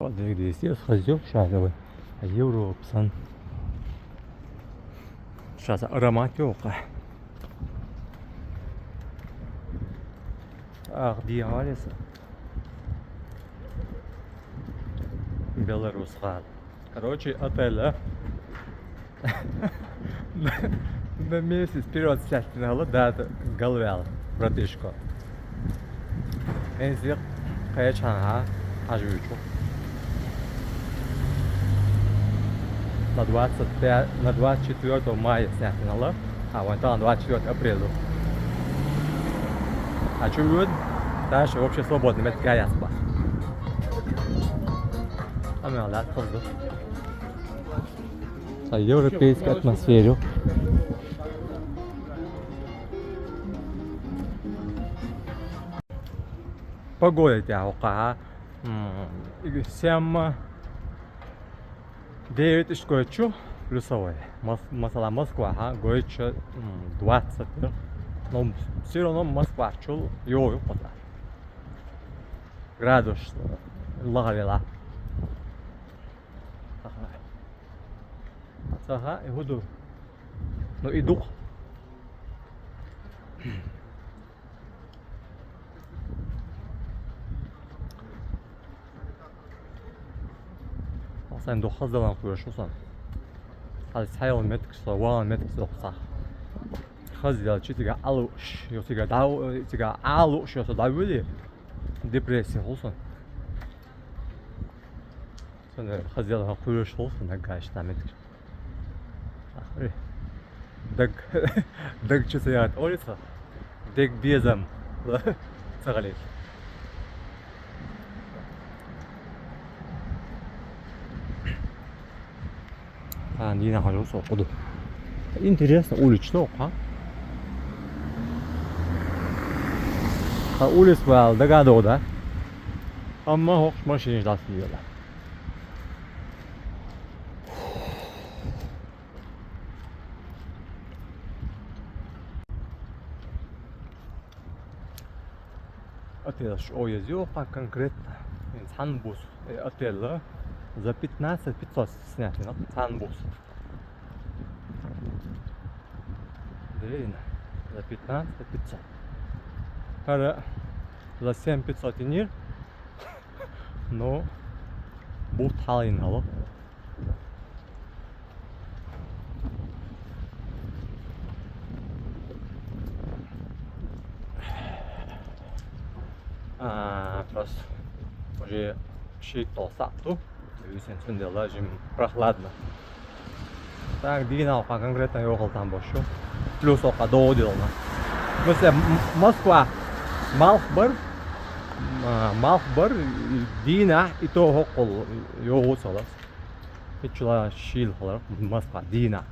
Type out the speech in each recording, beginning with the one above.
здесь сходил шаговый. Европсан. Сейчас ароматёка. Ах, диализ. Белорус. Короче, отель. На месяц вперед сястиналы, да, головял, братишко. Энзик, каячанга, ажучу. На 24 мая сястиналы, а вон там 24 апреля. А чуть дальше вообще свободный, это гаясба. А мы надо позже. В европейской атмосфере. Погода тяука. 7 9 ишкочу плюсовой. Масала Москва, гойча 20. Но все равно Москва чул йою пота. Градус лагавела. Ага, и буду. Ну иду. Sen 9'dan koyuyorsun. Hadi sayalım metrikse, var metrikse olsa. Hadi çiğga aluş, yoksa da çiğga aluş yoksa da böyle depresyon olsun. Sen hadi da koyuyorsun olsun da gayet metrik. Даг что стоят улица, даг безом, сагали. А не находился куда. Интересно, уличный, а улиц был догадал, да? А мы машине ждали его. Отель Ойезёка конкретно. Санбус. Отель за 15 500 снять. Санбус. Длинно. За 15 500. Когда за 7 500 инир. Но будет халин хало. Просто уже шито сату, висенцин делажим прохладно. Так динал конкретно ехал там больше. Плюс ока доудилно. Мысля Москва, Малхбар, Дина и то около его солос. И чула шил холор Москва, Дина,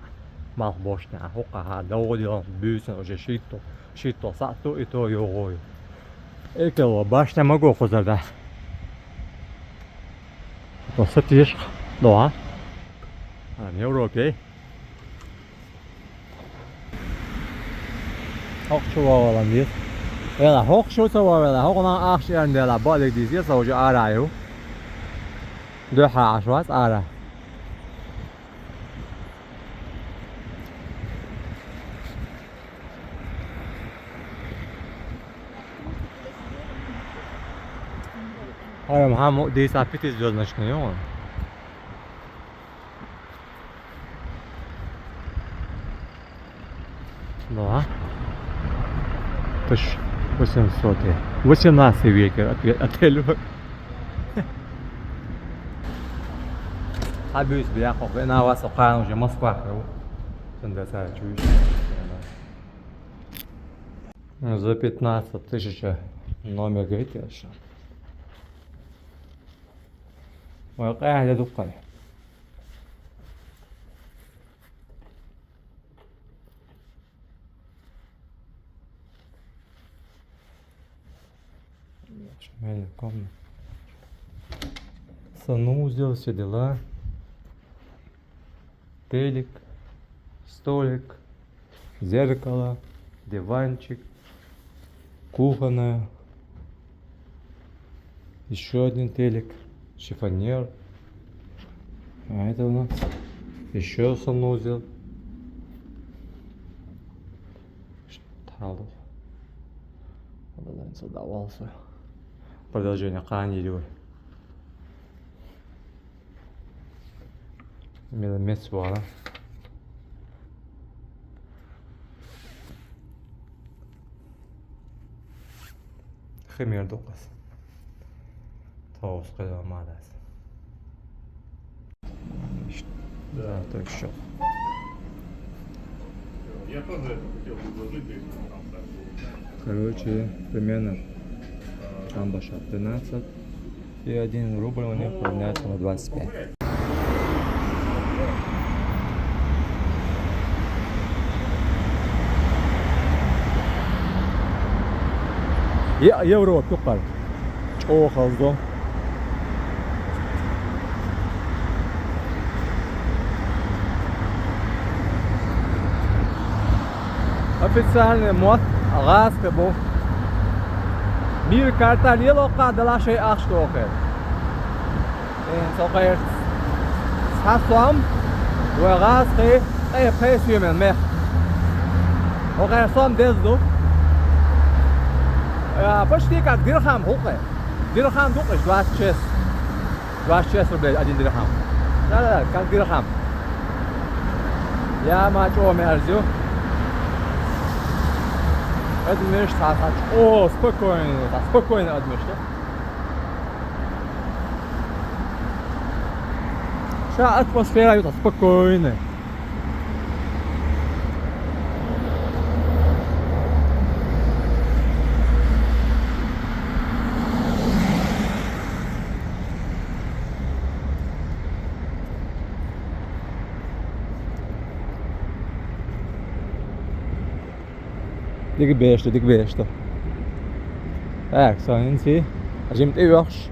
Малхбошня, ока доудилно бюсен уже шито сату и то его. Экело башня могу хозарда. То сатиш, да. В Европе. Хокчувала здесь. Ela хокчувала, хокна ахшан дела балик здесь уже араю. Доха ашвас ара. Hayır, ham desa pitiz звездочный он. Да. 1800. 18 веке отель. Абюз бля, на вас охрана уже Москва. Сендеса чуешь. За 15 тысяч номер говорите, что? وقاعد ادق шмель комнат. Санузел, все дела. Телек, столик, зеркало, диванчик, кухонная, еще один телек. шифонер. А это у нас еще санузел. Шталов. Задавался. Продолжение канилю. Месяц var. Химер доказ. Таус kadar maalesef. Да, так что. Я тоже это хотел предложить, если там так было. Короче, примерно там баша 13. И 1 рубль у них равняется на 25. Евро yukarı. Çok fazla. Официальный мод غاسق بو میر کارتال یه لقا دلاشی آخش دوخه این سوقیر ساسوام و غاسقی ای پیسوی من مخ وغير صام دزدو почти как дирхам хукле дирхам дуклеш 26 рублей 1 дирхам да как дирхам я мачо мерзю Admir saat. O, spokojnie Admir. Вся атмосфера это спокойная. Dik beesto. Так, санинси. Ажим ты вёрш.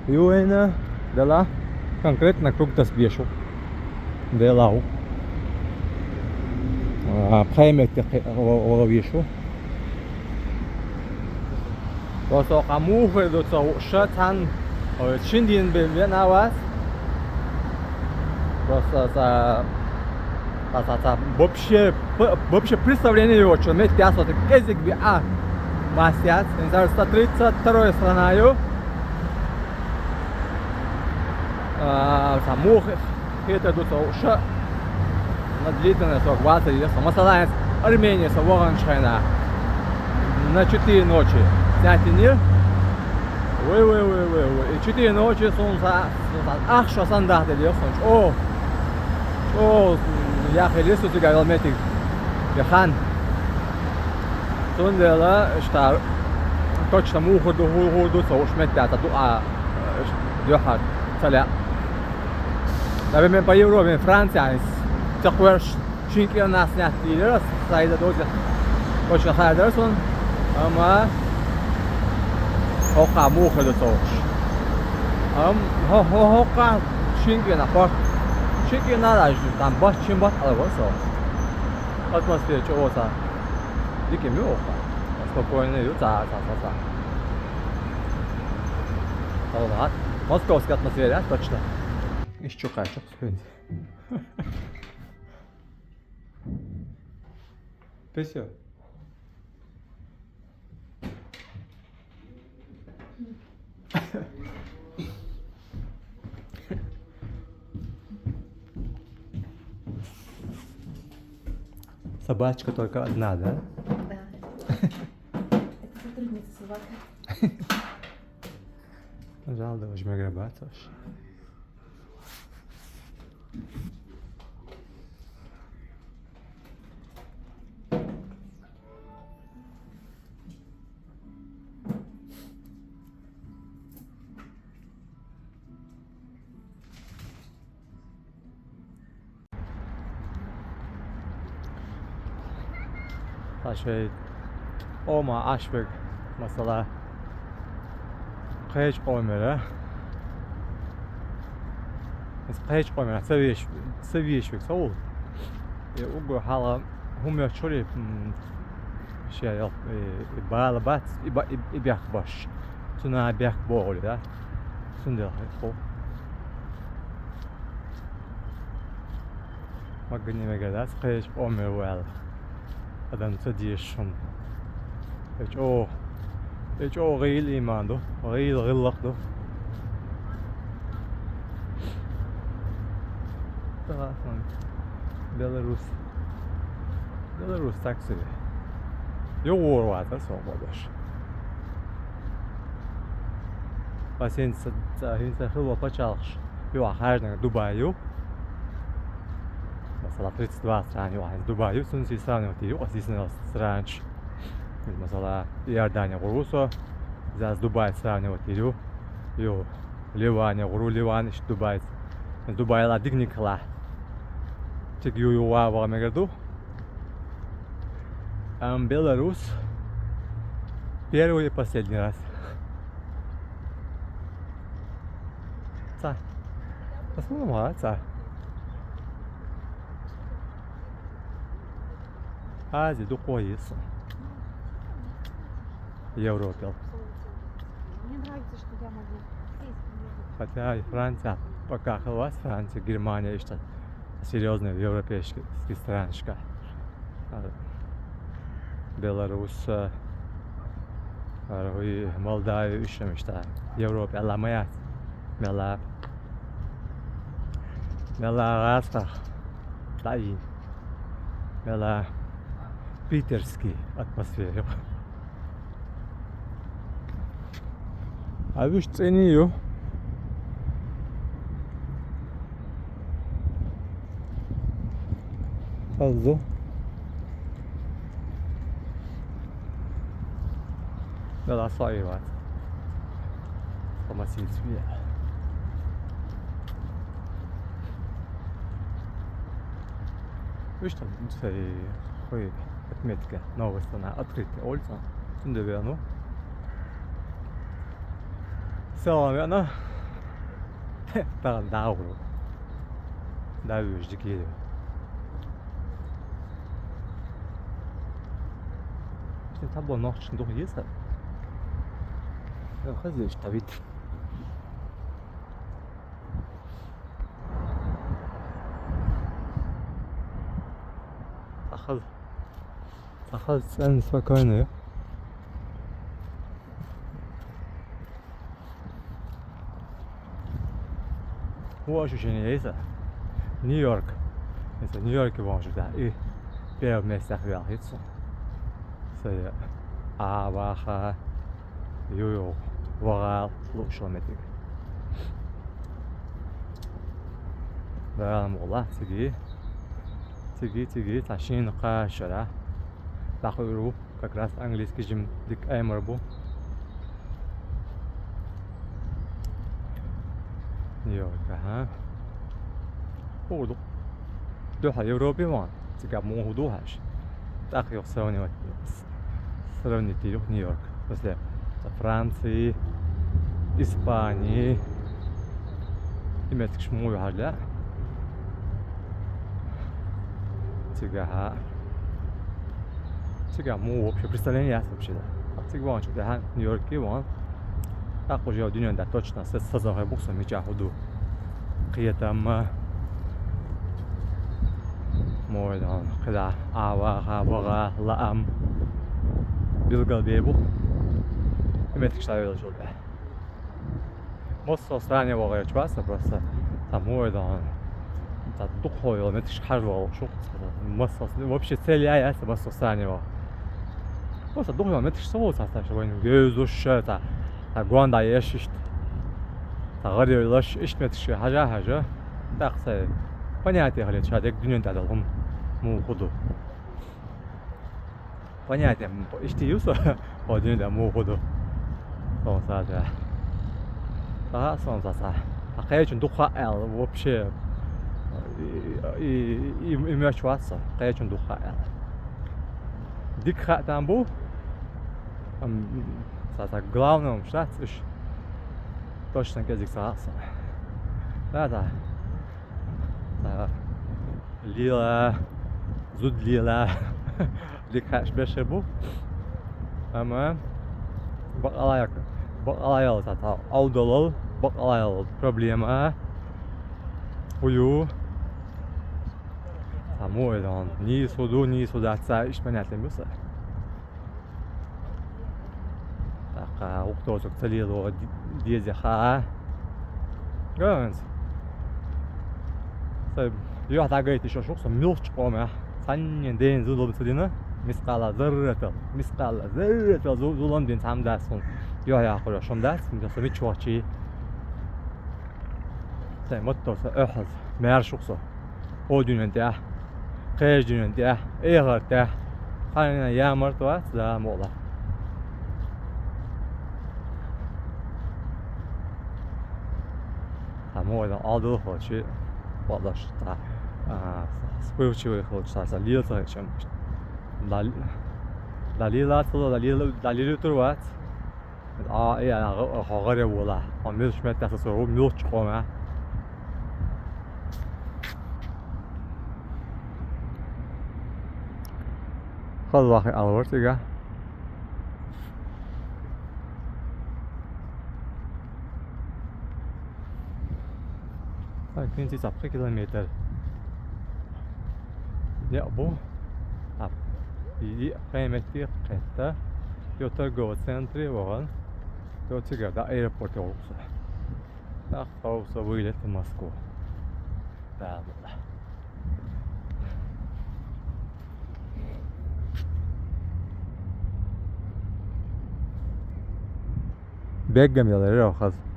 Юэна, дала. Конкретно круг das бешу. Делау. Премьер о бешу. То камуфе до шатан. Чиндин бен авас. Просто вообще представление очень иметь пясо так язык би масяц инзар 132 страною самух это тут уша на длительность 20 лет самосаланец Армения Савоганшайна на 4 ночи снять нир и 4 ночи солнца ахша сандах делил о я хелесу тебя велметик яхан сондела что точно муходу соуш метята духа цаля например по Европе Франция такой шинки у нас снят раз сайда дозе точно хайдерсон ама хока муходу соуш хока шинки на порт Чеки надо, там баш чем баш алгосо. Атмосфера чего-то. Дике мёха. Спокойно идёт за. Ладно. Московская атмосфера, точно. Еще качок сходит. Песё. Собачка только одна, да? Да. Это сотрудница собака. Жалко, возьми грабаться. Şey olma aşbek mesela hiç olmuyor. Hiç olmuyor. Seviyeş bek soğuk. O hala humya çöre şey yok. Bağlabat ibyak baş. Tuna ibyak boğuluyor. Şunday xo'p. Magniime gadas qesh omer wel. Adam tadiyashum. Hiç o غيل imandu. غيل غلقdu. Tamam. Belarus taksi. Yok var da sormadır. Basen zahin sahil paçalış. Yok her ne Dubai. Mesela 32 saniye var. Dubai son saniye diyor. Asistan strange. Mesela Iordania Russo. Zaz Dubai saniye diyor. Yok. Ливане, Ливан, işte Dubai. Dubai'la dignikla. Tek yuva var megerdu. Belarus. Первый и последний раз. Посмотрим, Азия, духовец. Европа. Мне нравится, что я могу здесь приехать. Хотя и Франция, пока хвалась Франция, Германия, что серьезная европейская страничка. Беларусь, и Молдавия, еще что Европа, Аламая, Мела Раста, Тай, Мела питерский атмосфера. А вы что ценю? Fazla. Mela sayı var. Ama silsmiye. Виж там цей отметка новость на открытие улица. Сюда верну. Все верно. Да, да, вижу такие. Tabu noch schon durch ist. Ja, хазиш тавит. Сахал цен спокойно. Вот ощущение есть. Нью-Йорк. Это в Нью-Йорке вон же, да. И первое место хвалится. C'est Avaha, Yo, Voral, Luxometic. Да, мола, тиги, ташин кашара. Дахуру, как раз английский жим дик эмербу. Нью-Йорк, ага. Оду. Доха Европе вон, тига моху дохаш. Так я сравнивать. Сравнить Нью-Йорк. После Франции, Испании. Имеет к чему хажля. Тига вообще представление есть вообще. Тига вон что да Нью-Йорке вон. Так уже один да точно с сазахой буксом меча ходу. Қиятам Мойдан, когда Аваха, Вага, Лаам. Билгал бебу. Имеет к штабелу жулбе. Мост стране Вага чувствуется просто. Там Мойдан. Там духовый, имеет к шхарвал. Мост вообще цель я есть мост стране Вага. Просто духовый, имеет к что составишь. Гезуш, та Гуанда ешишь. Та гарри лаш ишмет к хажа. Так say. Понятие говорит, что это днём надо лом мухуду. Понятие, что юсо, один да мухуду. Солнце. А солнце. А конечно духа эл вообще и мёчваться. Конечно духа эл. Дикха там был. Саса главным штат точно язык саса. Да. Lila, Zud Lila, Likash Beshebu. Ama Bakalayal Tata, Audolol, bak alaylı problema. Uyu. Tamam öyle ni sodu atsa iş ben etlemiyorsa. Bak oktozuk teliyor diyece ha. Görüyorsunuz. Sen yok da gayet iş yoksa milk çıkma. Sen den zulum söylediğini miskala zerrete zulum den tam dersin. Yok ya koyuyor şom ders. Mesela bir çuvaçı. Sen mutlusa öhüz. Meğer şoksa. O dünyada. Kıyır dünyada. Eğerde. Kanına yağmur da zam ola. Tamam öyle aldığı hoşu. Başta. Спыльчивый получается, лилта чем далила турват я хагare вола амир шмет тасо милч чома хал вахи алвар тига Quincy 10 kilometer. Ya bu iyi kıymetli kıta Yotago Centri var. Yotago'da airport olsa. Daha fazla böyle Moskova. Daha böyle. Beggem yaları yok az.